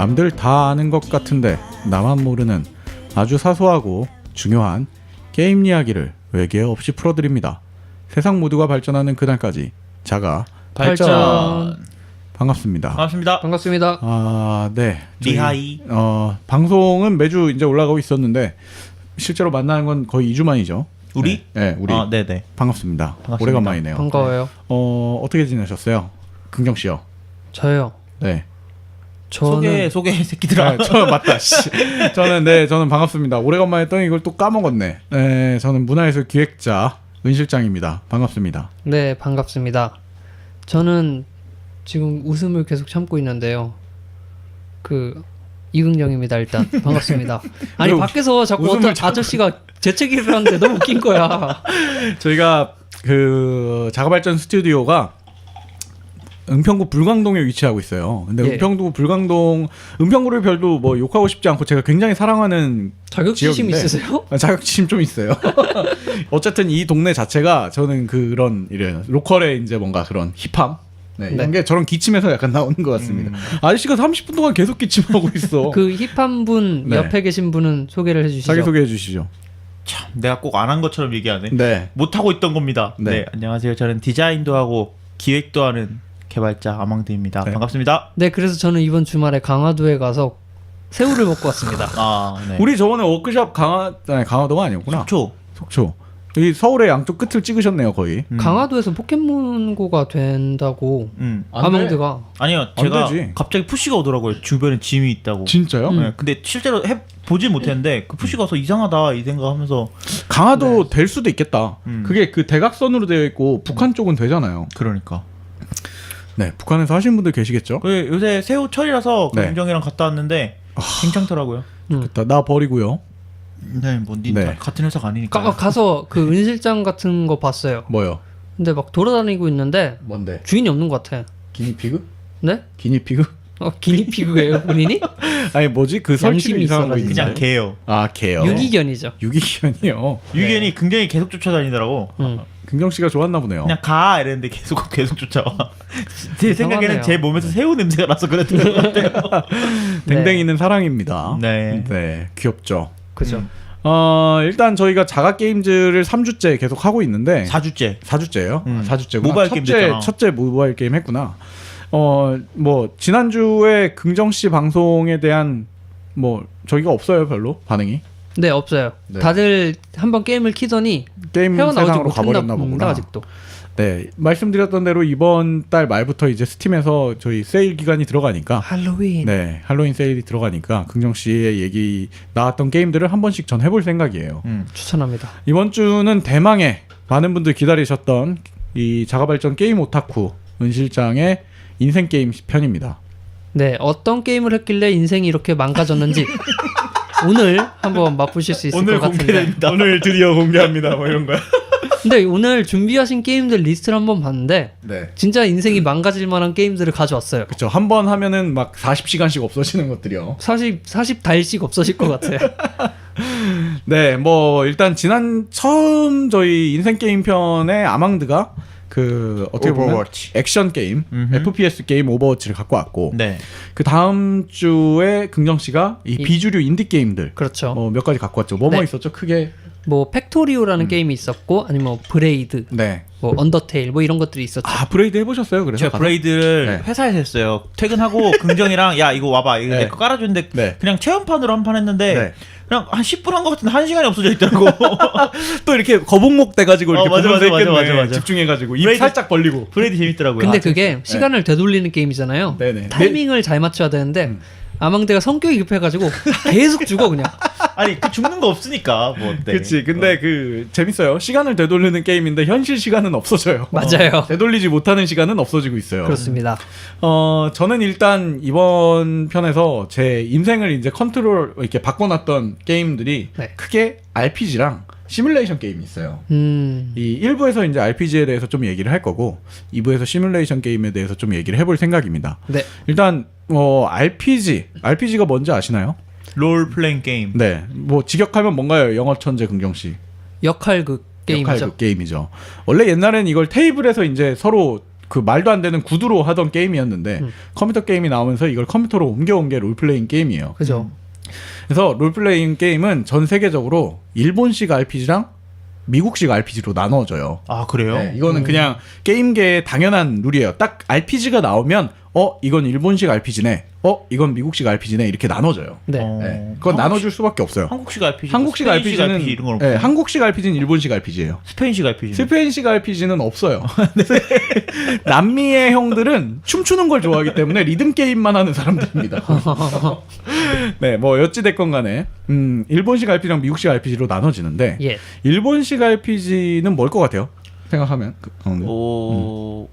남들 다 아는 것 같은데 나만 모르는 아주 사소하고 중요한 게임 이야기를 외계 없이 풀어드립니다. 세상 모두가 발전하는 그날까지 자가 발전. 반갑습니다. 반갑습니다. 반갑습니다. 아, 네. 리하이. 방송은 매주 이제 올라가고 있었는데 실제로 만나는 건 거의 2주 만이죠. 우리? 네, 우리. 아, 네네. 반갑습니다. 반갑습니다. 오래간만이네요. 반가워요. 어떻게 지내셨어요? 긍정 씨요. 저요. 네. 저는 소개 새끼들아. 저 맞다. 씨. 저는 반갑습니다. 오래간만에 했더니 이걸 또 까먹었네. 네, 저는 문화예술 기획자 은 실장입니다. 반갑습니다. 네, 반갑습니다. 저는 지금 웃음을 계속 참고 있는데요. 이긍정입니다. 일단 반갑습니다. 아니 왜 밖에서 자꾸 웃음을 어떤 아저씨가 재채기를 하는데 너무 웃긴 거야. 저희가 그 자가발전 스튜디오가 은평구 불광동에 위치하고 있어요. 근데 예. 은평구를 별도 뭐 욕하고 싶지 않고 제가 굉장히 사랑하는 자격지심 지역인데. 있으세요? 자격지심 좀 있어요. 어쨌든 이 동네 자체가 저는 그런 이래요. 로컬의 이제 뭔가 그런 힙함. 네, 이런 게 저런 기침에서 약간 나오는 것 같습니다. 아저씨가 30분 동안 계속 기침하고 있어. 그 힙한 분 네. 옆에 계신 분은 소개를 해주시죠. 자기 소개해 주시죠. 참, 내가 꼭 안 한 것처럼 얘기하네. 네. 못 하고 있던 겁니다. 네. 네. 안녕하세요. 저는 디자인도 하고 기획도 하는 개발자 아망드입니다. 네. 반갑습니다. 네, 그래서 저는 이번 주말에 강화도에 가서 새우를 먹고 왔습니다. 아, 네. 우리 저번에 워크숍 강화도가 아니었구나. 속초. 여기 서울의 양쪽 끝을 찍으셨네요, 거의. 강화도에서 포켓몬고가 된다고 안 아망드가 아니요. 안 제가 되지. 갑자기 푸시가 오더라고요. 주변에 짐이 있다고. 진짜요? 음. 네. 근데 실제로 보진 못했는데 그 푸시가 와서 이상하다 이 생각하면서 강화도 될 수도 있겠다. 음. 그게 그 대각선으로 되어 있고 북한 쪽은 되잖아요. 그러니까. 네, 북한에서 하시는 분들 계시겠죠? 그 요새 새우철이라서 네. 긍정이랑 갔다 왔는데 괜찮더라고요. 좋겠다. 나 버리고요. 네, 뭐 네. 같은 회사가 아니니까. 가서 그 은실장 같은 거 봤어요. 뭐요? 근데 막 돌아다니고 있는데 뭔데? 주인이 없는 것 같아. 기니피그? 네? 기니피그? 기니피그예요, 본인이? 아니 뭐지? 그 설치 양심이 이상한 거 있어가지고. 있는데. 그냥 개요. 아, 개요. 유기견이죠. 유기견이요. 유견이 굉장히 계속 쫓아다니더라고. 긍정 씨가 좋았나 보네요. 그냥 가 이랬는데 계속 쫓아와. 제 생각에는 이상하네요. 제 몸에서 새우 냄새가 나서 그랬던 것 같아요. 댕댕이는 사랑입니다. 네. 네, 귀엽죠. 그죠. 일단 저희가 자가 게임즈를 3주째 계속 하고 있는데 4주째. 4주째예요? 4주째구나. 모바일 게임 됐잖아. 첫째 모바일 게임 했구나. 뭐 지난주에 긍정 씨 방송에 대한 뭐 저희가 없어요, 별로 반응이. 네, 없어요. 네. 다들 한번 게임을 키더니 게임 헤어나오지 세상으로 못했나 가버렸나 봅니다, 보구나. 아직도. 네, 말씀드렸던 대로 이번 달 말부터 이제 스팀에서 저희 세일 기간이 들어가니까 할로윈. 네, 할로윈 세일이 들어가니까 긍정 씨의 얘기 나왔던 게임들을 한 번씩 전 해볼 생각이에요. 추천합니다. 이번 주는 대망의 많은 분들 기다리셨던 이 자가발전 게임 오타쿠 은 실장의 인생 게임 편입니다. 네, 어떤 게임을 했길래 인생이 이렇게 망가졌는지 오늘 한번 맛보실 수 있을 것 같은데. 오늘 드디어 공개합니다. 뭐 이런 거야. 근데 오늘 준비하신 게임들 리스트를 한번 봤는데 네. 진짜 인생이 망가질 만한 게임들을 가져왔어요. 그렇죠. 한 번 하면은 막 40시간씩 없어지는 것들이요. 40달씩 없어질 것 같아요. 네, 뭐 일단 처음 저희 인생 게임 편에 아망드가 그 어떻게 보면 오버워치. 액션 게임, FPS 게임 오버워치를 갖고 왔고 네. 그 다음 주에 긍정 씨가 이 비주류 인디 게임들 그렇죠. 몇 가지 갖고 왔죠. 뭐 네. 있었죠? 크게 뭐 팩토리오라는 게임이 있었고 아니면 뭐 브레이드, 네. 뭐 언더테일 뭐 이런 것들이 있었죠. 아, 브레이드 해보셨어요? 그래서 제가 가서? 브레이드를 네. 회사에서 했어요. 퇴근하고 긍정이랑 야 이거 와봐 이거 네. 내 거 깔아주는데 네. 그냥 체험판으로 한 판 했는데 네. 그냥 한 10분 한 것 같은데 1시간이 없어져 있더라고. 또 이렇게 거북목 돼가지고 이렇게 맞아, 보면서 맞아, 있겠네. 맞아. 집중해가지고 입 브레이드- 살짝 벌리고. 브레이드 재밌더라고요. 근데 아, 그게 시간을 되돌리는 게임이잖아요. 네네. 타이밍을 잘 맞춰야 되는데 아망드가 성격이 급해가지고 계속 죽어 그냥. 아니 그 죽는 거 없으니까 뭐 어때. 그치. 근데 그 재밌어요. 시간을 되돌리는 게임인데 현실 시간은 없어져요. 맞아요. 되돌리지 못하는 시간은 없어지고 있어요. 그렇습니다. 저는 일단 이번 편에서 제 인생을 이제 컨트롤 이렇게 바꿔놨던 게임들이 네. 크게 RPG랑 시뮬레이션 게임이 있어요. 이 1부에서 이제 RPG에 대해서 좀 얘기를 할 거고 2부에서 시뮬레이션 게임에 대해서 좀 얘기를 해볼 생각입니다. 네. 일단 RPG가 뭔지 아시나요? 롤 플레잉 게임. 네, 뭐 직역하면 뭔가요? 영어 천재 긍정 씨. 역할극 게임이죠. 역할극 게임이죠. 원래 옛날엔 이걸 테이블에서 이제 서로 그 말도 안 되는 구두로 하던 게임이었는데 컴퓨터 게임이 나오면서 이걸 컴퓨터로 옮겨온 게 롤플레잉 게임이에요. 그죠. 그래서 롤플레잉 게임은 전 세계적으로 일본식 RPG랑 미국식 RPG로 나눠져요. 아 그래요? 네, 이거는 그냥 게임계의 당연한 룰이에요. 딱 RPG가 나오면 이건 일본식 RPG네. 이건 미국식 RPG네. 이렇게 나눠져요. 네. 네, 그건 나눠줄 수밖에 없어요. 한국식 RPG, 한국식 스페인식 RPG는 RPG 이런 건 네, 없고 한국식 RPG는 일본식 RPG예요. 스페인식 RPG. 스페인식 RPG는 없어요. 남미의 형들은 춤추는 걸 좋아하기 때문에 리듬 게임만 하는 사람들입니다. 네, 뭐 어찌 됐건 간에 일본식 RPG랑 미국식 RPG로 나눠지는데 예. 일본식 RPG는 뭘 것 같아요? 생각하면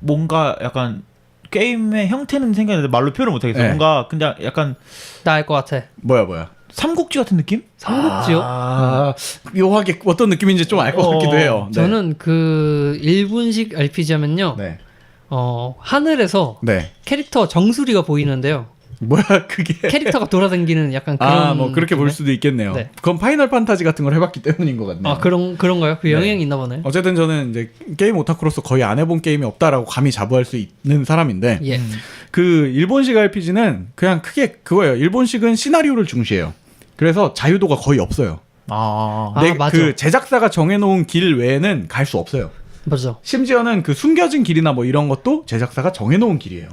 뭔가 약간 게임의 형태는 생각나는데 말로 표현을 못하겠어. 네. 뭔가 그냥 약간 나 알 것 같아. 뭐야? 삼국지 같은 느낌? 삼국지요? 묘하게 어떤 느낌인지 좀 알 것 같기도 해요. 네. 저는 그 일본식 RPG 하면요. 네. 하늘에서 네. 캐릭터 정수리가 보이는데요. 뭐야 그게? 캐릭터가 돌아다니는 약간 그런. 뭐 그렇게 볼 수도 있겠네요. 네. 그건 파이널 판타지 같은 걸 해봤기 때문인 것 같네요. 아 그런가요? 그 네. 영향이 있나 보네. 어쨌든 저는 이제 게임 오타쿠로서 거의 안 해본 게임이 없다라고 감히 자부할 수 있는 사람인데 예. 그 일본식 RPG는 그냥 크게 그거예요. 일본식은 시나리오를 중시해요. 그래서 자유도가 거의 없어요. 맞아. 그 제작사가 정해놓은 길 외에는 갈 수 없어요. 맞아. 심지어는 그 숨겨진 길이나 뭐 이런 것도 제작사가 정해놓은 길이에요.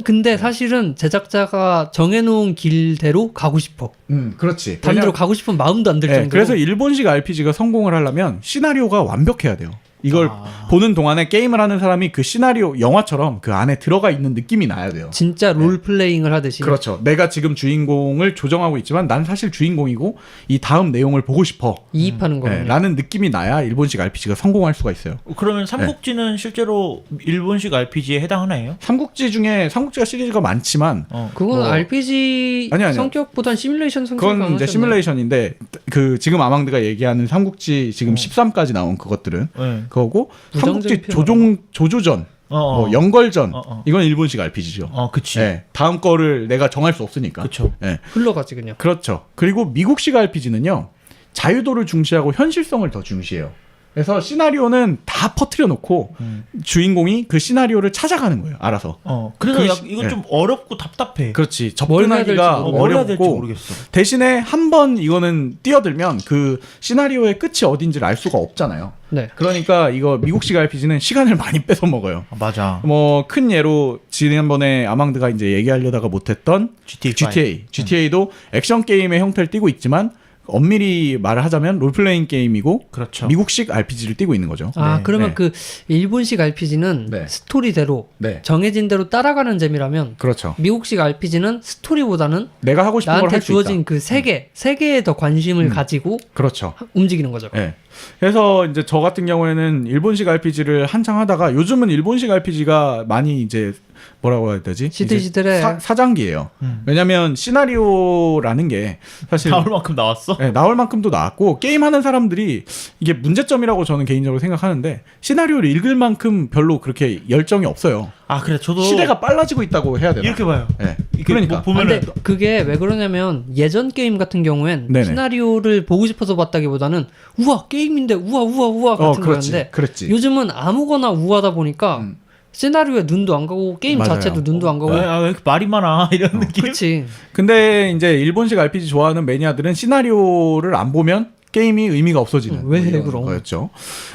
근데 사실은 제작자가 정해놓은 길대로 가고 싶어. 그렇지. 반대로 가고 싶은 마음도 안 들 네, 정도로. 그래서 일본식 RPG가 성공을 하려면 시나리오가 완벽해야 돼요. 이걸 보는 동안에 게임을 하는 사람이 그 시나리오 영화처럼 그 안에 들어가 있는 느낌이 나야 돼요. 진짜 롤플레잉을 하듯이. 그렇죠. 내가 지금 주인공을 조정하고 있지만 난 사실 주인공이고 이 다음 내용을 보고 싶어. 이입하는 거군요. 라는 느낌이 나야 일본식 RPG가 성공할 수가 있어요. 그러면 삼국지는 실제로 일본식 RPG에 해당하나요? 삼국지가 시리즈가 많지만 그건 RPG 아니요. 성격보단 시뮬레이션 성격이 그건 이제 강하잖아요. 시뮬레이션인데 그 지금 아망드가 얘기하는 삼국지 지금 13까지 나온 그것들은 네. 그거고 삼국지 부정적인 조조전 뭐 연걸전 이건 일본식 RPG죠. 그치. 네, 다음 거를 내가 정할 수 없으니까. 그쵸. 네, 흘러가지 그냥. 그렇죠. 그리고 미국식 RPG는요 자유도를 중시하고 현실성을 더 중시해요. 그래서 시나리오는 다 퍼뜨려 놓고 주인공이 그 시나리오를 찾아가는 거예요. 알아서. 그래서 그 이건 네. 좀 어렵고 답답해. 그렇지. 뭘 해야 접근하기가 될지 뭘 해야 될지 어렵고 모르겠어. 대신에 한 번 이거는 뛰어들면 그 시나리오의 끝이 어딘지를 알 수가 없잖아요. 네. 그러니까 이거 미국식 RPG는 시간을 많이 뺏어 먹어요. 맞아. 뭐 큰 예로 지난번에 아망드가 이제 얘기하려다가 못했던 GTA도 액션 게임의 형태를 띠고 있지만 엄밀히 말을 하자면 롤플레잉 게임이고 그렇죠. 미국식 RPG를 띠고 있는 거죠. 아 그러면 네. 그 일본식 RPG는 네. 스토리대로 네. 정해진 대로 따라가는 재미라면 그렇죠. 미국식 RPG는 스토리보다는 내가 하고 싶은 걸 나한테 할 수 있다. 주어진 그 세계에 더 관심을 가지고 그렇죠. 움직이는 거죠. 네. 그래서 이제 저 같은 경우에는 일본식 RPG를 한창 하다가 요즘은 일본식 RPG가 많이 이제 뭐라고 해야 되지? 시들시들해. 사장기예요. 왜냐면 시나리오라는 게 사실 나올 만큼 나왔어? 네, 나올 만큼도 나왔고 게임하는 사람들이 이게 문제점이라고 저는 개인적으로 생각하는데 시나리오를 읽을 만큼 별로 그렇게 열정이 없어요. 그래 저도 시대가 빨라지고 있다고 해야 되나? 이렇게 봐요. 네. 이렇게 그러니까 보면은 근데 그게 왜 그러냐면 예전 게임 같은 경우엔 네네. 시나리오를 보고 싶어서 봤다기보다는 우와 게임인데 우와 같은 거였는데 그렇지. 요즘은 아무거나 우하다 보니까 시나리오에 눈도 안 가고 게임 맞아요. 자체도 눈도 안 가고 왜 이렇게 말이 많아 이런 느낌? 그렇지. 근데 이제 일본식 RPG 좋아하는 매니아들은 시나리오를 안 보면 게임이 의미가 없어지는 왜 이런 그럼? 거였죠.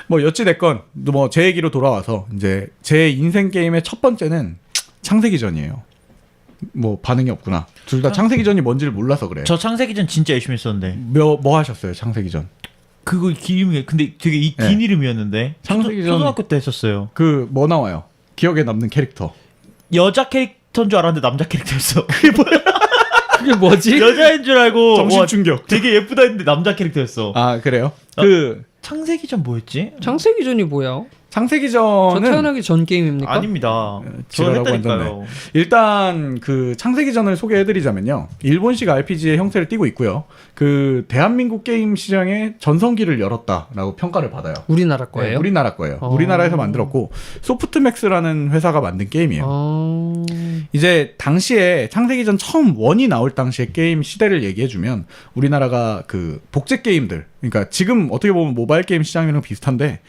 뭐 어찌 됐건 뭐 제 얘기로 돌아와서 이제 제 인생 게임의 첫 번째는 창세기전이에요. 뭐 반응이 없구나. 둘 다 창세기전이 뭔지를 몰라서 그래. 저 창세기전 진짜 열심히 했었는데 뭐 하셨어요 창세기전? 그거 이름이 근데 되게 긴 이름이었는데 창세기전- 초등학교 때 했었어요. 그 뭐 나와요? 기억에 남는 캐릭터. 여자 캐릭터인 줄 알았는데 남자 캐릭터였어. 그게 뭐지? 여자인 줄 알고 정신 와, 충격. 되게 예쁘다 했는데 남자 캐릭터였어. 아 그래요? 그 창세기전 뭐였지? 창세기전이 뭐야? 저 창세기전은 태어나기 전 게임입니까? 아닙니다. 저 지랄하고 했다니까요. 일단 그 창세기전을 소개해드리자면요. 일본식 RPG의 형태를 띠고 있고요. 그 대한민국 게임 시장에 전성기를 열었다라고 평가를 받아요. 우리나라 거예요? 네, 우리나라 거예요. 우리나라에서 만들었고 소프트맥스라는 회사가 만든 게임이에요. 이제 당시에 창세기전 처음 원이 나올 당시의 게임 시대를 얘기해주면 우리나라가 그 복제 게임들 그러니까 지금 어떻게 보면 모바일 게임 시장이랑 비슷한데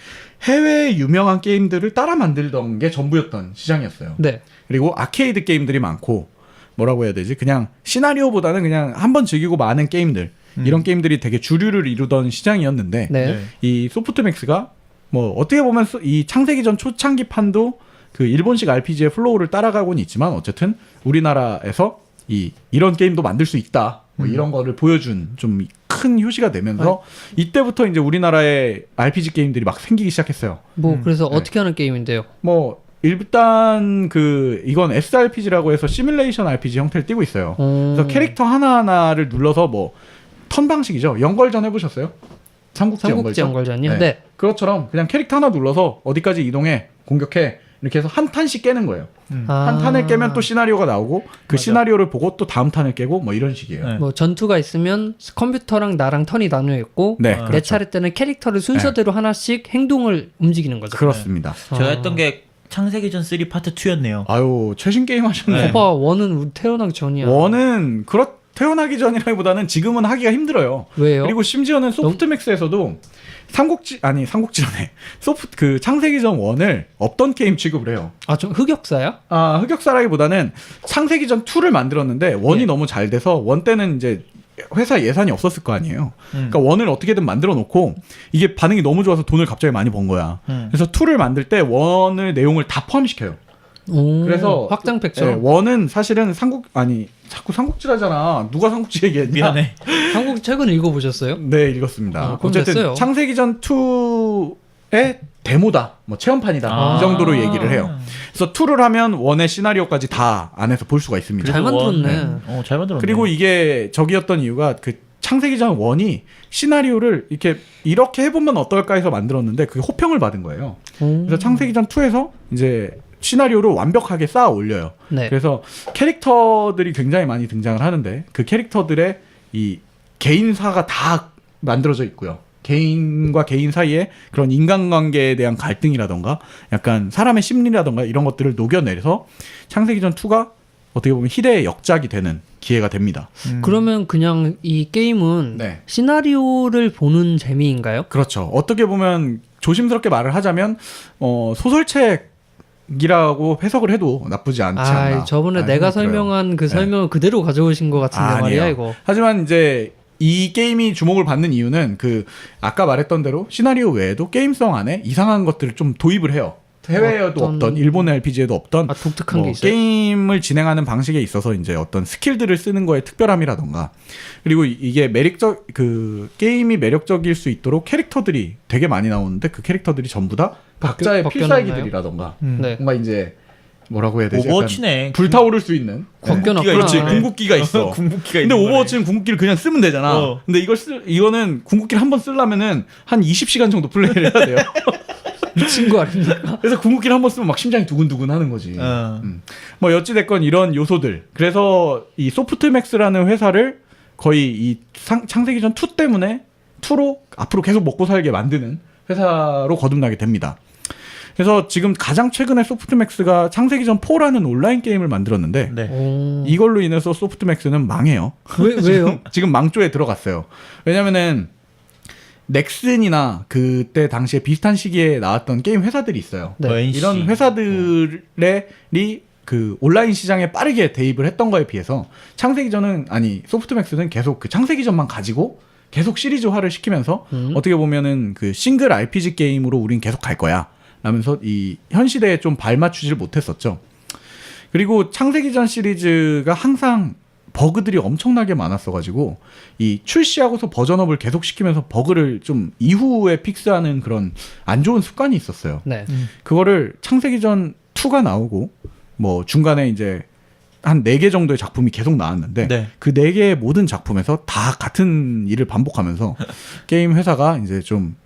해외 유명한 게임들을 따라 만들던 게 전부였던 시장이었어요. 네. 그리고 아케이드 게임들이 많고 뭐라고 해야 되지? 그냥 시나리오보다는 그냥 한번 즐기고 마는 게임들 이런 게임들이 되게 주류를 이루던 시장이었는데 네. 이 소프트맥스가 뭐 어떻게 보면 이 창세기전 초창기판도 그 일본식 RPG의 플로우를 따라가고는 있지만 어쨌든 우리나라에서 이런 게임도 만들 수 있다. 뭐 이런 거를 보여준 좀 큰 효시가 되면서 이때부터 이제 우리나라의 RPG 게임들이 막 생기기 시작했어요. 뭐 그래서 네. 어떻게 하는 게임인데요? 뭐 일단 이건 SRPG라고 해서 시뮬레이션 RPG 형태를 띠고 있어요. 그래서 캐릭터 하나하나를 눌러서 뭐 턴 방식이죠. 연걸전 해보셨어요? 삼국지 연걸전이요? 네. 네. 그것처럼 그냥 캐릭터 하나 눌러서 어디까지 이동해 공격해 이렇게 해서 한 탄씩 깨는 거예요. 한 탄을 깨면 또 시나리오가 나오고 그 맞아. 시나리오를 보고 또 다음 탄을 깨고 뭐 이런 식이에요. 네. 뭐 전투가 있으면 컴퓨터랑 나랑 턴이 나뉘어 있고 네, 내 그렇죠. 차례 때는 캐릭터를 순서대로 하나씩 행동을 움직이는 거죠. 그렇습니다. 제가 아. 했던 게 창세기전 3 파트 2였네요. 아유 최신 게임 하셨네. 오빠 원은 우리 태어나기 전이야. 원은 태어나기 전이라기보다는 지금은 하기가 힘들어요. 왜요? 그리고 심지어는 소프트맥스에서도 삼국지전에 그 창세기전 1을 없던 게임 취급을 해요. 아, 좀 흑역사야? 아, 흑역사라기보다는 창세기전 2를 만들었는데 1이 예. 너무 잘 돼서 1 때는 이제 회사 예산이 없었을 거 아니에요. 그러니까 1을 어떻게든 만들어 놓고 이게 반응이 너무 좋아서 돈을 갑자기 많이 번 거야. 그래서 2를 만들 때 1의 내용을 다 포함시켜요. 오, 그래서 확장팩처럼. 1은 사실은 자꾸 삼국지라잖아. 누가 삼국지 얘기했냐? 미안해. 한국 책은 읽어보셨어요? 네, 읽었습니다. 그럼 어쨌든 됐어요. 창세기전 2의 데모다, 뭐 체험판이다 아. 이 정도로 얘기를 해요. 그래서 2를 하면 1의 시나리오까지 다 안에서 볼 수가 있습니다. 잘 만들었네. 잘 만들었네. 그리고 이게 적이었던 이유가 그 창세기전 1이 시나리오를 이렇게 해보면 어떨까 해서 만들었는데 그게 호평을 받은 거예요. 그래서 창세기전 2에서 이제 시나리오를 완벽하게 쌓아 올려요. 네. 그래서 캐릭터들이 굉장히 많이 등장을 하는데 그 캐릭터들의 이 개인사가 다 만들어져 있고요. 개인과 개인 사이에 그런 인간관계에 대한 갈등이라던가 약간 사람의 심리라던가 이런 것들을 녹여내서 창세기전 2가 어떻게 보면 희대의 역작이 되는 기회가 됩니다. 그러면 그냥 이 게임은 네. 시나리오를 보는 재미인가요? 그렇죠. 어떻게 보면 조심스럽게 말을 하자면 소설책이라고 해석을 해도 나쁘지 않지 않나. 아, 저번에 내가 생각이 들어요. 설명한 그 네. 설명을 그대로 가져오신 것 같은데 말이야 아니에요. 이거. 하지만 이제 이 게임이 주목을 받는 이유는 그 아까 말했던 대로 시나리오 외에도 게임성 안에 이상한 것들을 좀 도입을 해요. 해외에도 없던 일본 RPG에도 없던 아, 독특한 뭐 게 있어요? 게임을 진행하는 방식에 있어서 이제 어떤 스킬들을 쓰는 거에 특별함이라던가 그리고 이게 게임이 매력적일 수 있도록 캐릭터들이 되게 많이 나오는데 그 캐릭터들이 전부 다 각자의 바뀌어놨나요? 필살기들이라던가 네. 뭔가 이제 뭐라고 해야 되지? 오버워치네. 약간 불타오를 수 있는 바뀌어놨구나. 그렇지 네. 궁극기가 있어. 궁극기가 근데 있는 오버워치는 궁극기를 그냥 쓰면 되잖아. 어. 근데 이거는 궁극기를 한번 쓰려면은 한 20시간 정도 플레이를 해야 돼요. 미친 거 아닙니까? 그래서 궁극기를 한번 쓰면 막 심장이 두근두근 하는 거지. 뭐 어찌됐건 이런 요소들. 그래서 이 소프트맥스라는 회사를 거의 이 창세기전 2 때문에 2로 앞으로 계속 먹고 살게 만드는 회사로 거듭나게 됩니다. 그래서 지금 가장 최근에 소프트맥스가 창세기전 4라는 온라인 게임을 만들었는데 네. 오. 이걸로 인해서 소프트맥스는 망해요. 왜요? 지금 망조에 들어갔어요. 왜냐면은 넥슨이나 그때 당시에 비슷한 시기에 나왔던 게임 회사들이 있어요. 네. NC. 이런 회사들이 그 온라인 시장에 빠르게 대입을 했던 거에 비해서 소프트맥스는 계속 그 창세기전만 가지고 계속 시리즈화를 시키면서 어떻게 보면은 그 싱글 RPG 게임으로 우린 계속 갈 거야 라면서 이 현 시대에 좀 발맞추지를 못했었죠. 그리고 창세기전 시리즈가 항상 버그들이 엄청나게 많았어가지고 이 출시하고서 버전업을 계속 시키면서 버그를 좀 이후에 픽스하는 그런 안 좋은 습관이 있었어요. 네. 그거를 창세기전 2가 나오고 뭐 중간에 이제 한 4개 정도의 작품이 계속 나왔는데 네. 그 4개의 모든 작품에서 다 같은 일을 반복하면서 게임 회사가 이제 좀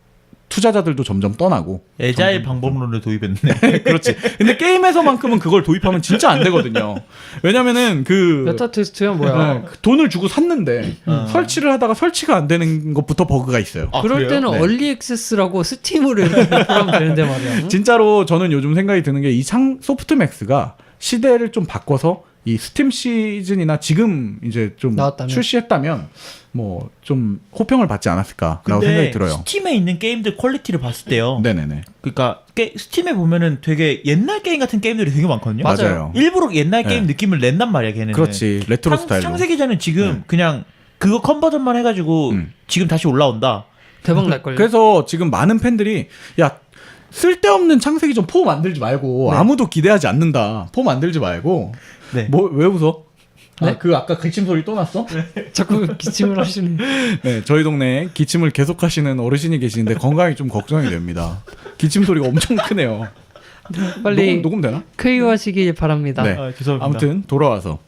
투자자들도 점점 떠나고 에자일 방법론을 도입했네. 그렇지. 근데 게임에서만큼은 그걸 도입하면 진짜 안 되거든요. 왜냐면은 베타 테스트야 뭐야? 네, 그 돈을 주고 샀는데 설치를 하다가 설치가 안 되는 것부터 버그가 있어요. 아, 그럴 그래요? 때는 네. 얼리 액세스라고 스팀으로 하면 되는데 말이야. 진짜로 저는 요즘 생각이 드는 게 이 소프트맥스가 시대를 좀 바꿔서 이 스팀 시즌이나 지금 이제 좀 나왔다면. 출시했다면 뭐 좀 호평을 받지 않았을까라고 근데 생각이 들어요. 스팀에 있는 게임들 퀄리티를 봤을 때요. 네네네. 그러니까 스팀에 보면은 되게 옛날 게임 같은 게임들이 되게 많거든요. 맞아요. 일부러 옛날 게임 네. 느낌을 낸단 말이야, 걔네는. 그렇지. 레트로 스타일로. 창세기전은 지금 네. 그냥 그거 컨버전만 해가지고 지금 다시 올라온다. 대박 날걸요. 그래서 지금 많은 팬들이 야 쓸데없는 창세기전 4 만들지 말고 네. 아무도 기대하지 않는다. 4 만들지 말고 네. 뭐 왜 웃어? 네? 아, 그 아까 기침 소리 또 났어? 자꾸 기침을 하시는. 네, 저희 동네에 기침을 계속 하시는 어르신이 계시는데 건강이 좀 걱정이 됩니다. 기침 소리가 엄청 크네요. 빨리 녹음 되나? 쾌유하시길 바랍니다. 네. 아, 죄송합니다. 아무튼 돌아와서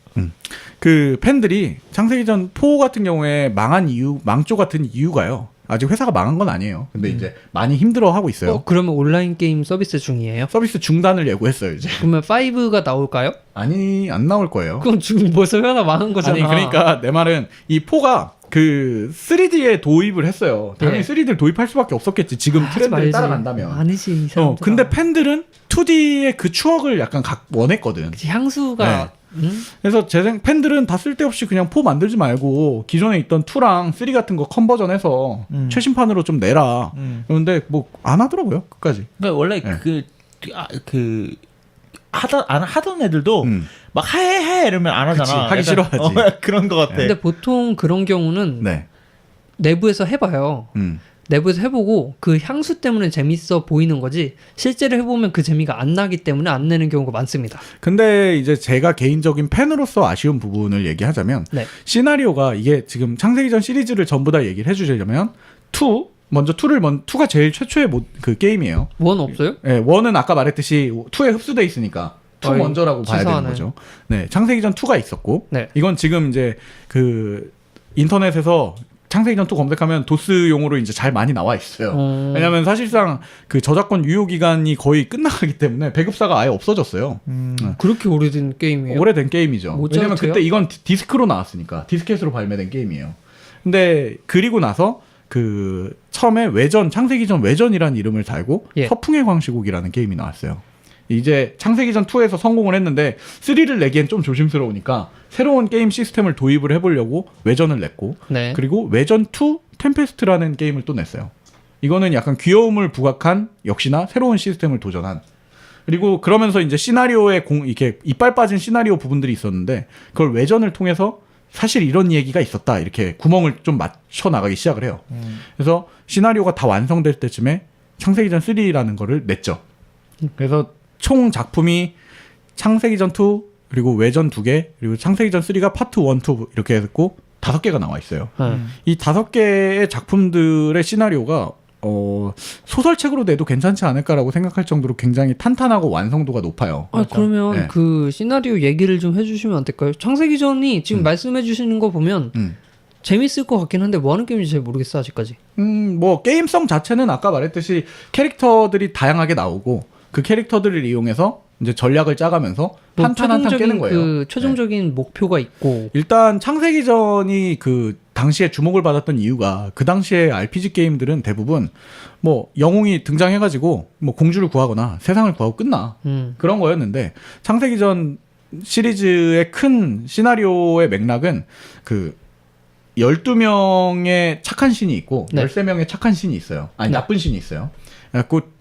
그 팬들이 창세기전 4 같은 경우에 망한 이유, 망조 같은 이유가요. 아직 회사가 망한 건 아니에요. 근데 이제 많이 힘들어하고 있어요. 그러면 온라인 게임 서비스 중이에요? 서비스 중단을 예고했어요 이제. 그러면 5가 나올까요? 아니 안 나올 거예요. 그럼 지금 벌써 회사 망한 거잖아. 아니 그러니까 내 말은 이 4가 그 3D에 도입을 했어요. 당연히 네. 3D를 도입할 수밖에 없었겠지. 지금 하지 트렌드를 말지. 따라간다면. 아니지 이 사람들아. 근데 팬들은 2D의 그 추억을 약간 원했거든. 그치, 향수가 그래서 팬들은 다 쓸데없이 그냥 4 만들지 말고 기존에 있던 2랑 3 같은 거 컨버전해서 최신판으로 좀 내라. 그런데 뭐 안 하더라고요 끝까지. 그러니까 원래 네. 하던 애들도 막 해 이러면 안 하잖아. 그치, 하기 약간, 싫어하지. 그런 거 같아. 근데 보통 그런 경우는 네. 내부에서 해봐요. 내부에서 해보고 그 향수 때문에 재밌어 보이는 거지 실제로 해보면 그 재미가 안 나기 때문에 안 내는 경우가 많습니다. 근데 이제 제가 개인적인 팬으로서 아쉬운 부분을 얘기하자면 네. 시나리오가 이게 지금 창세기전 시리즈를 전부 다 얘기를 해주자면 2가 제일 최초의 그 게임이에요. 원 없어요? 네, 1은 아까 말했듯이 2에 흡수돼 있으니까 2 어이, 먼저라고 봐야 되는 치사하네. 거죠. 네, 창세기전 2가 있었고 네. 이건 지금 이제 그 인터넷에서 창세기전 2 검색하면 도스용으로 이제 잘 많이 나와 있어요. 왜냐면 사실상 그 저작권 유효 기간이 거의 끝나가기 때문에 배급사가 아예 없어졌어요. 그렇게 오래된 게임이에요? 오래된 게임이죠. 모차르트요? 왜냐면 그때 이건 디스크로 나왔으니까 디스켓으로 발매된 게임이에요. 근데 그리고 나서 그 처음에 창세기전 외전이라는 이름을 달고 예. 서풍의 광시곡이라는 게임이 나왔어요. 이제 창세기전 2에서 성공을 했는데 3를 내기엔 좀 조심스러우니까 새로운 게임 시스템을 도입을 해보려고 외전을 냈고 네. 그리고 외전 2 템페스트라는 게임을 또 냈어요. 이거는 약간 귀여움을 부각한 역시나 새로운 시스템을 도전한 그리고 그러면서 이제 시나리오에 이렇게 이빨 빠진 시나리오 부분들이 있었는데 그걸 외전을 통해서 사실 이런 얘기가 있었다 이렇게 구멍을 좀 맞춰 나가기 시작을 해요. 그래서 시나리오가 다 완성될 때쯤에 창세기전 3라는 거를 냈죠. 그래서 총 작품이 창세기전 2 그리고 외전 2개 그리고 창세기전 3가 파트 1, 2 이렇게 했고 5개가 나와 있어요. 이 5개의 작품들의 시나리오가 소설책으로 내도 괜찮지 않을까라고 생각할 정도로 굉장히 탄탄하고 완성도가 높아요. 그러면 네. 그 시나리오 얘기를 좀 해주시면 안 될까요? 창세기전이 지금 말씀해주시는 거 보면 재밌을 것 같긴 한데 뭐 하는 게임인지 잘 모르겠어 아직까지. 뭐 게임성 자체는 아까 말했듯이 캐릭터들이 다양하게 나오고 그 캐릭터들을 이용해서 이제 전략을 짜가면서 뭐 한탄 한탄 깨는 거예요. 그 최종적인 목표가 있고. 일단 창세기전이 그 당시에 주목을 받았던 이유가 그 당시에 RPG 게임들은 대부분 뭐 영웅이 등장해가지고 뭐 공주를 구하거나 세상을 구하고 끝나 그런 거였는데 창세기전 시리즈의 큰 시나리오의 맥락은 그 12명의 착한 신이 있고 네. 13명의 착한 신이 있어요. 아니 네. 나쁜 신이 있어요.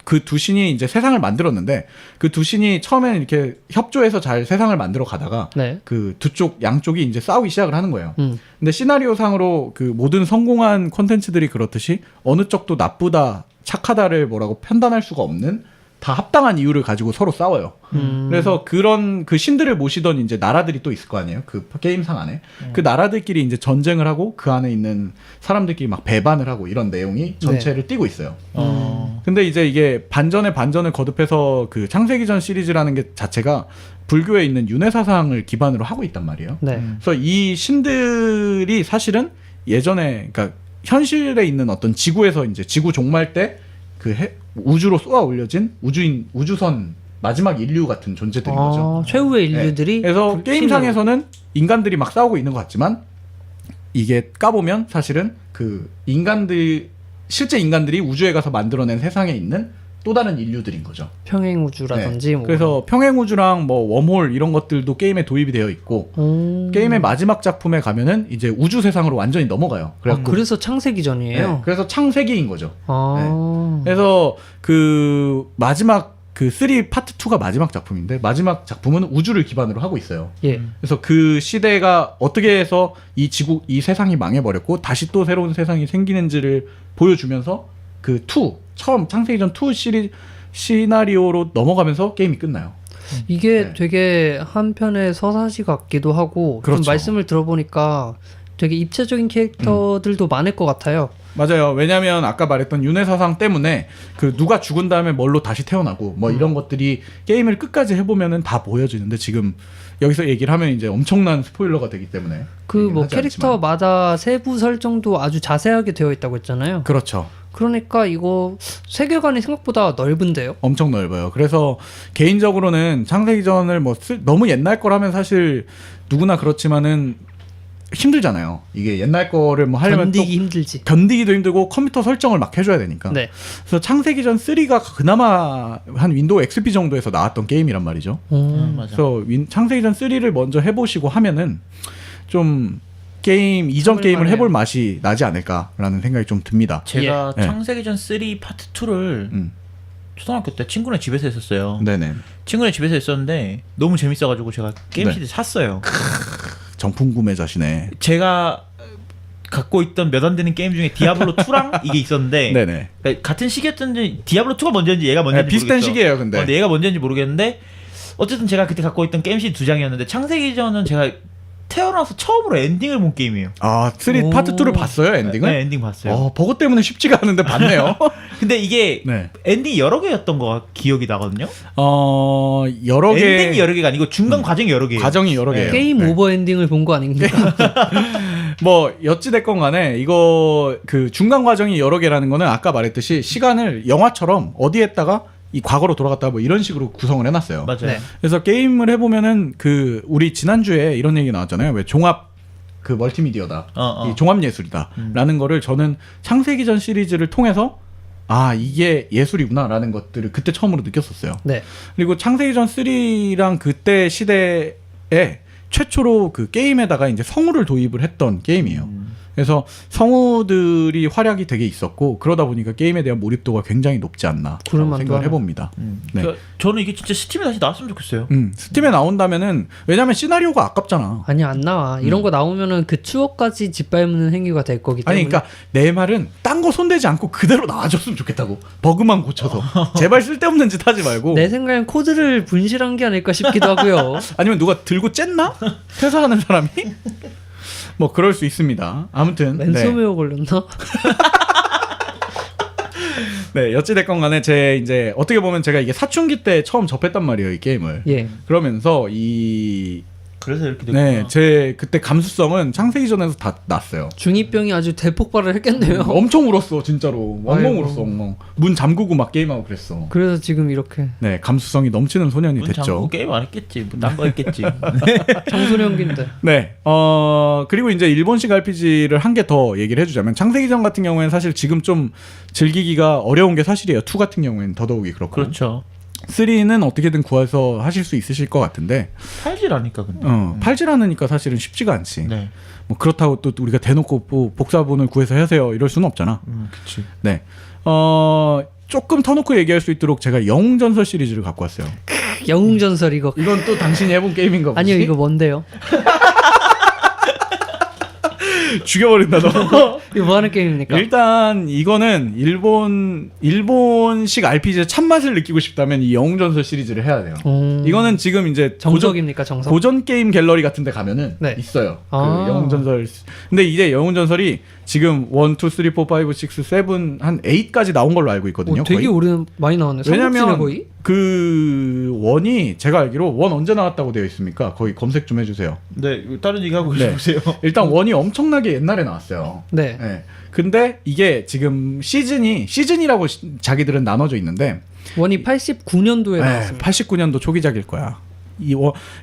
그 두 신이 이제 세상을 만들었는데 그 두 신이 처음에는 이렇게 협조해서 잘 세상을 만들어 가다가 네. 그 두 쪽 양쪽이 이제 싸우기 시작을 하는 거예요. 근데 시나리오상으로 그 모든 성공한 콘텐츠들이 그렇듯이 어느 쪽도 나쁘다 착하다를 뭐라고 판단할 수가 없는 다 합당한 이유를 가지고 서로 싸워요. 그래서 그런 그 신들을 모시던 이제 나라들이 또 있을 거 아니에요. 그 게임상 안에 그 나라들끼리 이제 전쟁을 하고 그 안에 있는 사람들끼리 막 배반을 하고 이런 내용이 전체를 띄고 있어요. 근데 이제 이게 반전에 반전을 거듭해서 그 창세기전 시리즈라는 게 자체가 불교에 있는 윤회 사상을 기반으로 하고 있단 말이에요. 네. 그래서 이 신들이 사실은 예전에 그러니까 현실에 있는 어떤 지구에서 이제 지구 종말 때 그 우주로 쏘아 올려진 우주선 마지막 인류 같은 존재들인 거죠. 최후의 인류들이. 네. 그래서 그 게임상에서는 인간들이 막 싸우고 있는 것 같지만 이게 까보면 사실은 그 실제 인간들이 우주에 가서 만들어낸 세상에 있는 또 다른 인류들인 거죠. 평행우주라든지 뭐 그래서 평행우주랑 뭐 웜홀 이런 것들도 게임에 도입이 되어 있고 게임의 마지막 작품에 가면은 이제 우주 세상으로 완전히 넘어가요. 그래서 창세기전이에요. 네, 그래서 창세기인 거죠. 아. 그래서 그 마지막 그 3 파트 2가 마지막 작품인데 마지막 작품은 우주를 기반으로 하고 있어요. 예. 그래서 그 시대가 어떻게 해서 이 지구 이 세상이 망해버렸고 다시 또 새로운 세상이 생기는지를 보여주면서 그 2 처음 창세기전 2 시나리오로 넘어가면서 게임이 끝나요. 이게 네. 되게 한편의 서사시 같기도 하고 그렇죠. 좀 말씀을 들어보니까 되게 입체적인 캐릭터들도 많을 것 같아요. 맞아요. 왜냐하면 아까 말했던 윤회사상 때문에 그 누가 죽은 다음에 뭘로 다시 태어나고 뭐 이런 것들이 게임을 끝까지 해보면은 다 보여지는데 지금 여기서 얘기를 하면 이제 엄청난 스포일러가 되기 때문에 그 뭐 캐릭터마다 세부 설정도 아주 자세하게 되어 있다고 했잖아요. 그렇죠. 그러니까 이거 세계관이 생각보다 넓은데요. 엄청 넓어요. 그래서 개인적으로는 창세기전을 뭐 너무 옛날 거라면 사실 누구나 그렇지만은 힘들잖아요. 이게 옛날 거를 뭐 하려면 견디기 힘들지. 견디기도 힘들고 컴퓨터 설정을 막 해줘야 되니까. 네. 그래서 창세기전 3가 그나마 한 윈도우 XP 정도에서 나왔던 게임이란 말이죠. 맞아. 그래서 창세기전 3를 먼저 해보시고 하면은 좀 게임 이전 게임을 해볼만해요. 해볼 맛이 나지 않을까라는 생각이 좀 듭니다. 제가 예. 창세기전 3 파트 2를 초등학교 때 친구네 집에서 했었어요. 네네. 친구네 집에서 했었는데 너무 재밌어가지고 제가 게임 네. CD 샀어요. 정품 구매자시네. 제가 갖고 있던 몇 안 되는 게임 중에 디아블로 2랑 이게 있었는데 네네. 그러니까 같은 시기였던지 디아블로 2가 먼저인지 얘가 먼저인지 비슷한 모르겠어. 시기예요, 근데. 근데 얘가 먼저인지 모르겠는데 어쨌든 제가 그때 갖고 있던 게임 CD 2장이었는데 창세기전은 제가 태어나서 처음으로 엔딩을 본 게임이에요. 아, 3 오. 파트 2를 봤어요, 엔딩을? 네, 엔딩 봤어요. 버거 때문에 쉽지가 않은데 봤네요. 근데 이게 네. 엔딩이 여러 개였던 거 기억이 나거든요. 여러 개 엔딩이 여러 개가 아니고 중간 과정이 여러 개예요. 과정이 여러 네. 개예요. 게임 네. 오버 엔딩을 본 거 아닙니까? 뭐 어찌 됐건 간에 이거 그 중간 과정이 여러 개라는 거는 아까 말했듯이 시간을 영화처럼 어디에다가 이 과거로 돌아갔다 뭐 이런 식으로 구성을 해놨어요. 맞아요. 네. 그래서 게임을 해보면은 그 우리 지난주에 이런 얘기 나왔잖아요. 왜 종합 그 멀티미디어다, 이 종합 예술이다라는 거를 저는 창세기전 시리즈를 통해서 아 이게 예술이구나라는 것들을 그때 처음으로 느꼈었어요. 네. 그리고 창세기전 3랑 그때 시대에 최초로 그 게임에다가 이제 성우를 도입을 했던 게임이에요. 그래서 성우들이 활약이 되게 있었고 그러다 보니까 게임에 대한 몰입도가 굉장히 높지 않나 그럴 생각을 만도 해봅니다. 네. 그러니까 저는 이게 진짜 스팀에 다시 나왔으면 좋겠어요. 스팀에 나온다면은 왜냐면 시나리오가 아깝잖아. 아니 안 나와. 이런 거 나오면은 그 추억까지 짓밟는 행위가 될 거기 때문에. 아니 그러니까 내 말은 딴 거 손대지 않고 그대로 나와줬으면 좋겠다고. 버그만 고쳐서 제발 쓸데없는 짓 하지 말고. 내 생각엔 코드를 분실한 게 아닐까 싶기도 하고요. 아니면 누가 들고 쨌나? 퇴사하는 사람이? 뭐 그럴 수 있습니다. 아무튼 랜섬웨어 걸렸나? 네, 어찌됐건 간에 제 이제 어떻게 보면 제가 이게 사춘기 때 처음 접했단 말이에요, 이 게임을. 예. 그러면서 이 그래서 이렇게 됐구나. 네, 제 그때 감수성은 창세기전에서 다 났어요. 중2병이 아주 대폭발을 했겠네요. 엄청 울었어, 진짜로. 엉엉 아이고. 울었어, 엉엉. 문 잠그고 막 게임하고 그랬어. 그래서 지금 이렇게 네, 감수성이 넘치는 소년이 문 됐죠. 잠그고 게임 안 했겠지. 딴거 했겠지. 청소년기인데. 네, 그리고 이제 일본식 RPG를 한 개 더 얘기를 해주자면 창세기전 같은 경우에는 사실 지금 좀 즐기기가 어려운 게 사실이에요. 2 같은 경우에는 더더욱이 그렇고. 그렇죠. 3는 어떻게든 구해서 하실 수 있으실 것 같은데 팔질하니까 근데. 팔질 않으니까 사실은 쉽지가 않지. 네. 뭐 그렇다고 또 우리가 대놓고 뭐 복사본을 구해서 하세요 이럴 수는 없잖아. 그렇지. 네, 조금 터놓고 얘기할 수 있도록 제가 영웅전설 시리즈를 갖고 왔어요. 영웅전설 이거. 이건 또 당신이 해본 게임인가 보지? 아니요 이거 뭔데요? 죽여버린다 너. 이거 뭐 하는 게임입니까? 일단 이거는 일본식 RPG의 참맛을 느끼고 싶다면 이 영웅전설 시리즈를 해야 돼요. 이거는 지금 이제 정석입니까 정석? 고전 게임 갤러리 같은 데 가면은 네. 있어요. 아. 그 영웅전설. 근데 이제 영웅전설이 지금 1, 2, 3, 4, 5, 6, 7, 한 8까지 나온 걸로 알고 있거든요. 되게 거의. 오래 많이 나왔네. 왜냐면 거의? 그 원이 제가 알기로 원 언제 나왔다고 되어 있습니까? 거기 검색 좀 해주세요. 네, 다른 얘기하고 네. 계세요. 일단 원이 엄청나게 옛날에 나왔어요. 네. 네. 근데 이게 지금 시즌이라고 자기들은 나눠져 있는데 원이 89년도에 나왔습니다. 89년도 초기작일 거야.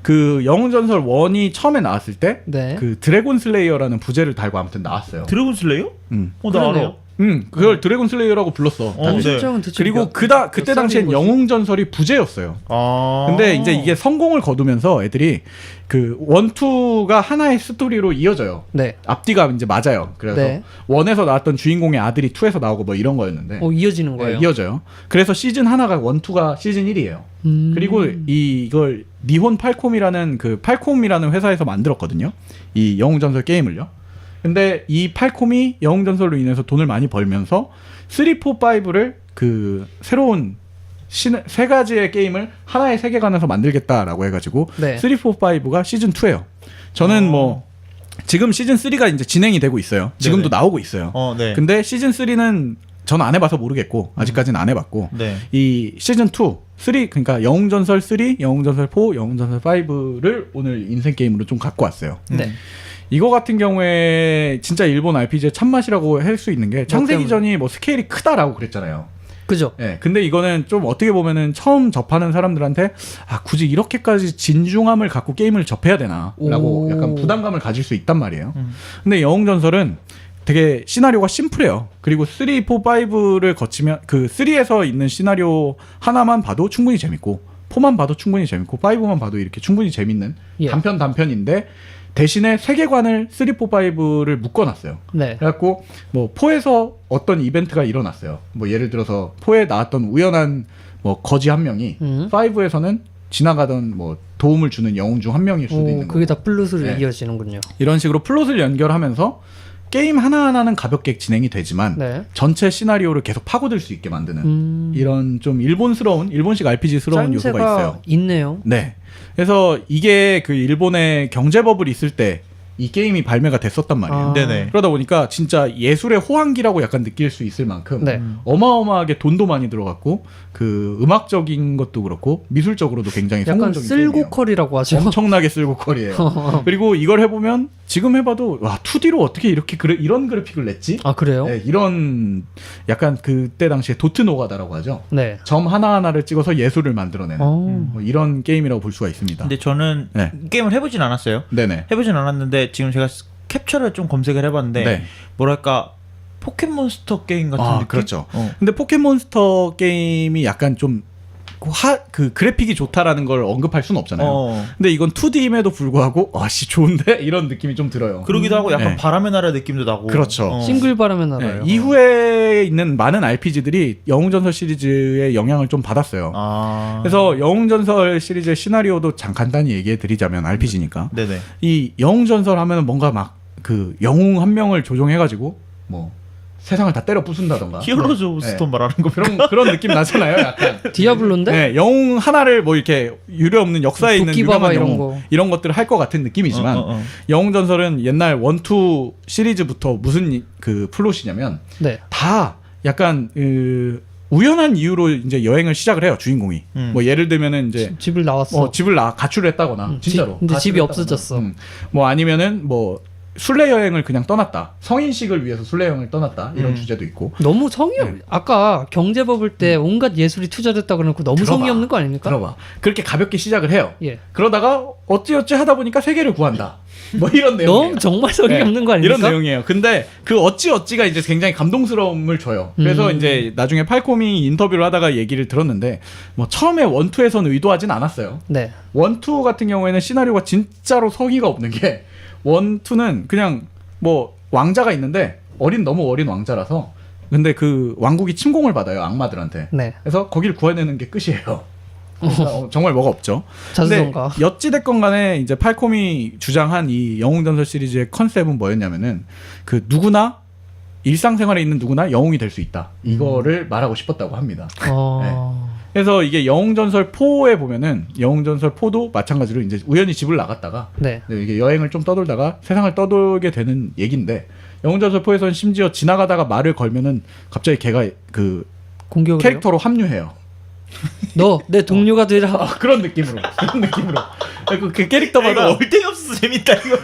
그 영웅전설 1이 처음에 나왔을 때 그 네. 드래곤 슬레이어라는 부제를 달고 아무튼 나왔어요. 드래곤 슬레이어? 음. 나 그러네요. 알아. 그걸 드래곤 슬레이어라고 불렀어. 네. 실제로는 대체 그리고 그때 몇 당시엔 살인 거지? 영웅 전설이 부재였어요. 아. 근데 이제 이게 성공을 거두면서 애들이 그 원투가 하나의 스토리로 이어져요. 네. 앞뒤가 이제 맞아요. 그래서 네. 원에서 나왔던 주인공의 아들이 투에서 나오고 뭐 이런 거였는데 이어지는 거예요. 네, 이어져요. 그래서 시즌 하나가 원투가 시즌 1이에요. 그리고 이걸 니혼 팔콤이라는 그 팔콤이라는 회사에서 만들었거든요. 이 영웅전설 게임을요. 근데 이 팔콤이 영웅전설로 인해서 돈을 많이 벌면서 3, 4, 5를 그 새로운 세 가지의 게임을 하나의 세계관에서 만들겠다라고 해가지고 네. 3, 4, 5가 시즌 2예요. 저는 뭐 지금 시즌 3가 이제 진행이 되고 있어요. 지금도 네네. 나오고 있어요. 네. 근데 시즌 3는 전 안 해봐서 모르겠고 아직까지는 안 해봤고 네. 이 시즌 2, 3 그러니까 영웅전설 3, 영웅전설 4, 영웅전설 5를 오늘 인생 게임으로 좀 갖고 왔어요. 네. 이거 같은 경우에 진짜 일본 RPG의 참맛이라고 할 수 있는 게 창세기전이 뭐 스케일이 크다라고 그랬잖아요. 그죠? 네, 근데 이거는 좀 어떻게 보면은 처음 접하는 사람들한테 굳이 이렇게까지 진중함을 갖고 게임을 접해야 되나라고 오. 약간 부담감을 가질 수 있단 말이에요. 근데 영웅전설은 되게 시나리오가 심플해요. 그리고 3, 4, 5를 거치면 그 3에서 있는 시나리오 하나만 봐도 충분히 재밌고 4만 봐도 충분히 재밌고 5만 봐도 이렇게 충분히 재밌는 예. 단편인데 대신에 세계관을 3, 4, 5를 묶어놨어요. 네. 그래갖고 뭐 4에서 어떤 이벤트가 일어났어요. 뭐 예를 들어서 4에 나왔던 우연한 뭐 거지 한 명이 5에서는 지나가던 뭐 도움을 주는 영웅 중 한 명일 수도 있는 그게 거고. 다 플러스로 네. 이어지는군요. 이런 식으로 플롯을 연결하면서 게임 하나하나는 가볍게 진행이 되지만 네. 전체 시나리오를 계속 파고들 수 있게 만드는 이런 좀 일본식 RPG스러운 요소가 있어요. 있네요. 네. 그래서 이게 그 일본의 경제버블이 있을 때 이 게임이 발매가 됐었단 말이에요. 네네. 그러다 보니까 진짜 예술의 호황기라고 약간 느낄 수 있을 만큼 네. 어마어마하게 돈도 많이 들어갔고 그 음악적인 것도 그렇고 미술적으로도 굉장히 약간 성공적인 게임이에요. 쓸고컬이라고 하죠. 엄청나게 쓸고컬이에요. 그리고 이걸 해보면 지금 해봐도 와 2D로 어떻게 이렇게 이런 그래픽을 냈지? 아 그래요? 네, 이런 약간 그때 당시에 도트 노가다라고 하죠. 네. 점 하나하나를 찍어서 예술을 만들어내는 어. 뭐 이런 게임이라고 볼 수가 있습니다. 근데 저는 네. 게임을 해보진 않았어요. 네네. 해보진 않았는데 지금 제가 캡처를 좀 검색을 해봤는데 네. 뭐랄까 포켓몬스터 게임 같은 느낌? 그렇죠. 근데 포켓몬스터 게임이 약간 좀 그 그래픽이 좋다라는 걸 언급할 수는 없잖아요. 근데 이건 2D임에도 불구하고 좋은데 이런 느낌이 좀 들어요. 그러기도 하고 약간 네. 바람의 나라 느낌도 나고. 그렇죠. 싱글 바람의 네, 나라요. 이후에 있는 많은 RPG들이 영웅전설 시리즈의 영향을 좀 받았어요. 그래서 영웅전설 시리즈의 시나리오도 간단히 얘기해 드리자면 RPG니까 네네. 이 영웅전설 하면은 뭔가 막 그 영웅 한 명을 조종해가지고 뭐 세상을 다 때려 부순다던가 히어로즈 오브 스톤 말하는 거 그런 느낌 나잖아요. 약간 디아블로인데? 네, 영웅 하나를 뭐 이렇게 유례 없는 역사에 있는 도끼바바 유명한 이런 영웅 거. 이런 것들을 할 것 같은 느낌이지만 영웅전설은 옛날 1, 2 시리즈부터 무슨 그 플롯이냐면 네. 다 약간 우연한 이유로 이제 여행을 시작을 해요. 주인공이 뭐 예를 들면은 이제 집을 나왔어. 집을 가출을 했다거나 진짜로. 근데 집이 가출을 없어졌어. 했다거나. 뭐 아니면은 뭐 순례 여행을 그냥 떠났다. 성인식을 위해서 순례 여행을 떠났다. 이런 주제도 있고. 너무 성의 네. 아까 경제버블 때 온갖 예술이 투자됐다 그러고 너무 들어봐. 성의 없는 거 아닙니까? 들어봐. 그렇게 가볍게 시작을 해요. 예. 그러다가 어찌어찌 하다 보니까 세계를 구한다. 뭐 이런 내용이에요. 너무 정말 성의 네, 없는 거 아닙니까? 이런 내용이에요. 근데 그 어찌어찌가 이제 굉장히 감동스러움을 줘요. 그래서 이제 나중에 팔콤이 인터뷰를 하다가 얘기를 들었는데 뭐 처음에 1, 2에서는 의도하진 않았어요. 네. 1, 2 같은 경우에는 시나리오가 진짜로 성의가 없는 게 1, 2는 그냥 뭐 왕자가 있는데 너무 어린 왕자라서 근데 그 왕국이 침공을 받아요. 악마들한테. 네. 그래서 거기를 구해내는 게 끝이에요. 그러니까 정말 뭐가 없죠. 근데 자수성가. 어찌됐건 간에 이제 팔콤이 주장한 이 영웅전설 시리즈의 컨셉은 뭐였냐면은 그 누구나 일상생활에 있는 누구나 영웅이 될 수 있다. 이거를 말하고 싶었다고 합니다. 그래서 이게 영웅전설 4에 보면은 영웅전설 4도 마찬가지로 이제 우연히 집을 나갔다가 네. 이게 여행을 좀 떠돌다가 세상을 떠돌게 되는 얘기인데 영웅전설 4에서는 심지어 지나가다가 말을 걸면은 갑자기 걔가 그 공격을 캐릭터로 합류해요. 너 내 동료가 되라. 그런 느낌으로. 그 캐릭터마다 올 데가 없어서 재밌다 이거.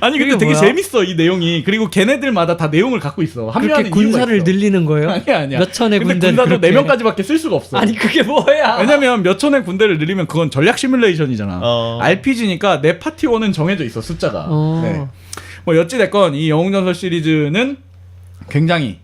아니 근데 이게 되게 뭐야? 재밌어 이 내용이. 그리고 걔네들마다 다 내용을 갖고 있어. 그렇게 합류하는 군사를 이유가 있어. 늘리는 거예요? 아니야. 몇 천의 근데 군대를 군사도 그렇게. 4명까지밖에 쓸 수가 없어. 아니 그게 뭐야? 왜냐면 몇 천의 군대를 늘리면 그건 전략 시뮬레이션이잖아. RPG니까 내 파티원은 정해져 있어 숫자가. 네. 뭐 어찌됐건 이 영웅전설 시리즈는 굉장히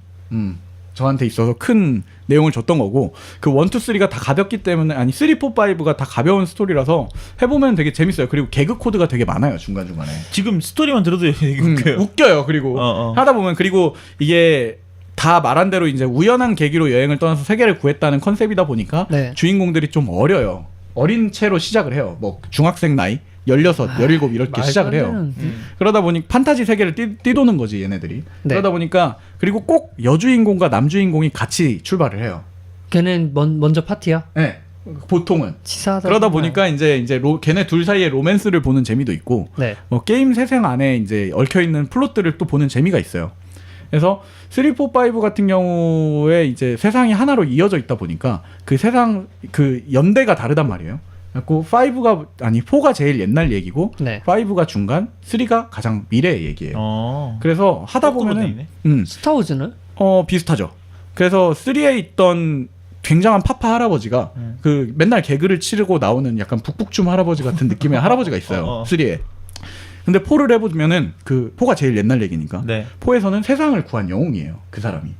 저한테 있어서 큰 내용을 줬던 거고 그 1, 2, 3가 다 가볍기 때문에 아니 3, 4, 5가 다 가벼운 스토리라서 해보면 되게 재밌어요. 그리고 개그 코드가 되게 많아요 중간중간에. 지금 스토리만 들어도 되게 웃겨요. 웃겨요. 그리고 하다 보면 그리고 이게 다 말한 대로 이제 우연한 계기로 여행을 떠나서 세계를 구했다는 컨셉이다 보니까 네. 주인공들이 좀 어려요. 어린 채로 시작을 해요. 뭐 중학생 나이 16, 17 이렇게 시작을 해요. 그러다 보니 판타지 세계를 뛰도는 거지 얘네들이. 네. 그러다 보니까 그리고 꼭 여주인공과 남주인공이 같이 출발을 해요. 걔는 먼저 파티야? 네. 보통은. 치사하다. 그러다 보니까 이제 걔네 둘 사이의 로맨스를 보는 재미도 있고 네. 게임 세상 안에 이제 얽혀 있는 플롯들을 또 보는 재미가 있어요. 그래서 3, 4, 5 같은 경우에 이제 세상이 하나로 이어져 있다 보니까 그 세상 그 연대가 다르단 말이에요. 그래서 4가 제일 옛날 얘기고 네. 5가 중간, 3가 가장 미래의 얘기예요. 그래서 하다 보면은 스타워즈는? 비슷하죠. 그래서 3에 있던 굉장한 파파 할아버지가 그 맨날 개그를 치르고 나오는 약간 북북춤 할아버지 같은 느낌의 할아버지가 있어요. 3에. 근데 4를 해보면은 그 4가 제일 옛날 얘기니까 네. 4에서는 세상을 구한 영웅이에요. 그 사람이.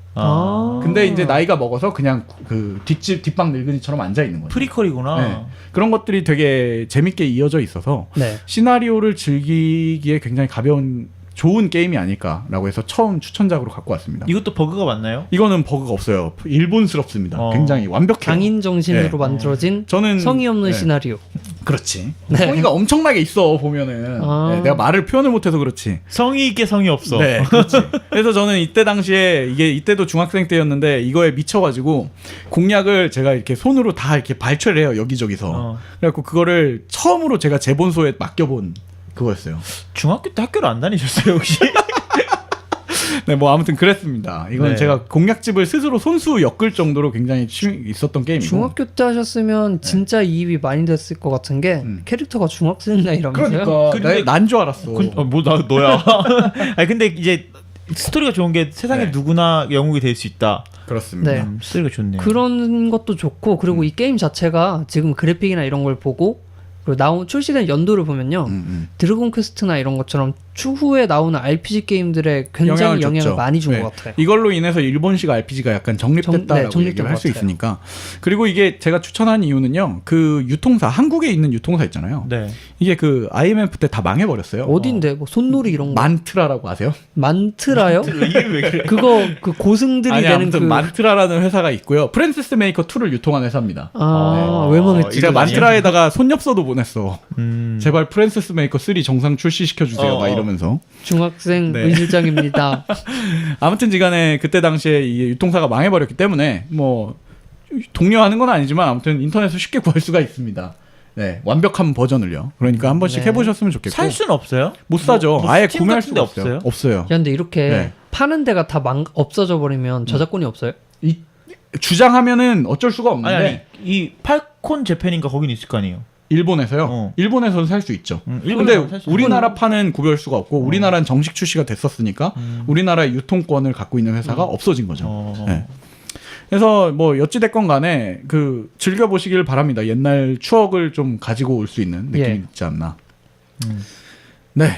근데 이제 나이가 먹어서 그냥 그 뒷방 늙은이처럼 앉아 있는 거죠. 프리퀄이구나. 네. 그런 것들이 되게 재밌게 이어져 있어서 네. 시나리오를 즐기기에 굉장히 가벼운 좋은 게임이 아닐까라고 해서 처음 추천작으로 갖고 왔습니다. 이것도 버그가 맞나요? 이거는 버그가 없어요. 일본스럽습니다. 굉장히 완벽해요. 장인 정신으로 네. 만들어진 저는 성의 없는 네. 시나리오. 그렇지. 네. 성의가 엄청나게 있어 보면은. 네, 내가 말을 표현을 못해서 그렇지. 성의 있게 성의 없어. 네, 그렇지. 그래서 저는 이때 당시에 이때도 중학생 때였는데 이거에 미쳐가지고 공략을 제가 이렇게 손으로 다 이렇게 발췌를 해요 여기저기서. 그래갖고 그거를 처음으로 제가 재본소에 맡겨본 그거였어요. 중학교 때 학교를 안 다니셨어요 혹시? 네, 뭐 아무튼 그랬습니다. 이건 네. 제가 공략집을 스스로 손수 엮을 정도로 굉장히 있었던 게임이고. 중학교 때 하셨으면 진짜 이입이 많이 됐을 것 같은 게 캐릭터가 중학생 나이라면서요? 그러니까 근데- 난 줄 알았어. 뭐 너야? 아니 근데 이제 스토리가 좋은 게 세상에 네. 누구나 영웅이 될 수 있다. 그렇습니다. 네. 스토리가 좋네요. 그런 것도 좋고 그리고 이 게임 자체가 지금 그래픽이나 이런 걸 보고 그리고 출시된 연도를 보면요. 드래곤 퀘스트나 이런 것처럼 추후에 나오는 RPG 게임들에 굉장히 영향을 줬죠. 많이 준 네. 것 같아요. 이걸로 인해서 일본식 RPG가 약간 정립됐다라고 정립된 얘기를 할 수 것 같아요. 있으니까. 그리고 이게 제가 추천한 이유는요. 그 유통사 한국에 있는 유통사 있잖아요. 네. 이게 그 IMF 때 다 망해버렸어요. 어딘데? 뭐 손놀이 이런 거. 만트라라고 아세요? 만트라요? 이게 왜 그래? 그거 그 고승들이 아니 되는 아무튼 그 만트라라는 회사가 있고요. 프랜시스 메이커 2를 유통하는 회사입니다. 왜 망했지? 제가 이거 아니야? 만트라에다가 손엽서도 보냈어. 제발 프랜시스 메이커 3 정상 출시시켜 주세요. 막 이러면서. 중학생 네. 은실장입니다. 아무튼지간에 그때 당시에 이 유통사가 망해버렸기 때문에 뭐 독려하는 건 아니지만 아무튼 인터넷에서 쉽게 구할 수가 있습니다. 네, 완벽한 버전을요. 그러니까 한 번씩 네. 해보셨으면 좋겠고. 살 수는 없어요? 못 사죠. 뭐 아예 스팀 구매할 같은 데 수가 없어요. 없어요. 야, 근데 이렇게 네. 파는 데가 다 없어져 버리면 저작권이 없어요? 주장하면은 어쩔 수가 없는데 아니 이 팔콘 재팬인가 거긴 있을 거 아니에요. 일본에서요. 일본에서는 살 수 있죠. 근데 일본에서는 살수 우리나라 파는 구별 수가 없고 우리나라는 정식 출시가 됐었으니까 우리나라의 유통권을 갖고 있는 회사가 없어진 거죠. 네. 그래서 뭐 어찌 됐건 간에 그 즐겨 보시길 바랍니다. 옛날 추억을 좀 가지고 올 수 있는 느낌이 예. 있지 않나. 네.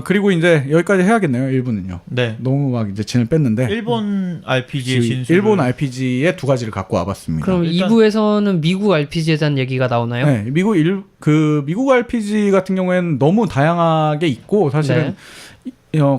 그리고 이제 여기까지 해야겠네요. 1부는요. 네. 너무 막 이제 진을 뺐는데 일본 RPG의 진수. 일본 RPG의 두 가지를 갖고 와봤습니다. 그럼 일단- 2부에서는 미국 RPG에 대한 얘기가 나오나요? 네, 미국 RPG 같은 경우에는 너무 다양하게 있고 사실은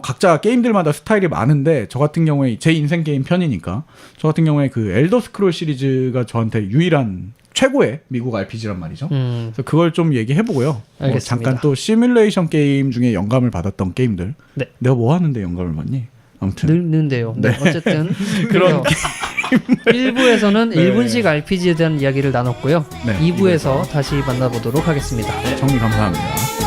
각자 게임들마다 스타일이 많은데 저 같은 경우에 제 인생 게임 편이니까 저 같은 경우에 그 엘더 스크롤 시리즈가 저한테 유일한 최고의 미국 RPG란 말이죠. 그래서 그걸 좀 얘기해보고요. 뭐 알겠습니다. 잠깐 또 시뮬레이션 게임 중에 영감을 받았던 게임들. 네. 내가 뭐 하는데 영감을 받니? 아무튼 늙는데요. 네. 네. 어쨌든 그런 1부에서는 네. 일본식 RPG에 대한 이야기를 나눴고요. 네, 2부에서 다시 만나보도록 하겠습니다. 정리 감사합니다.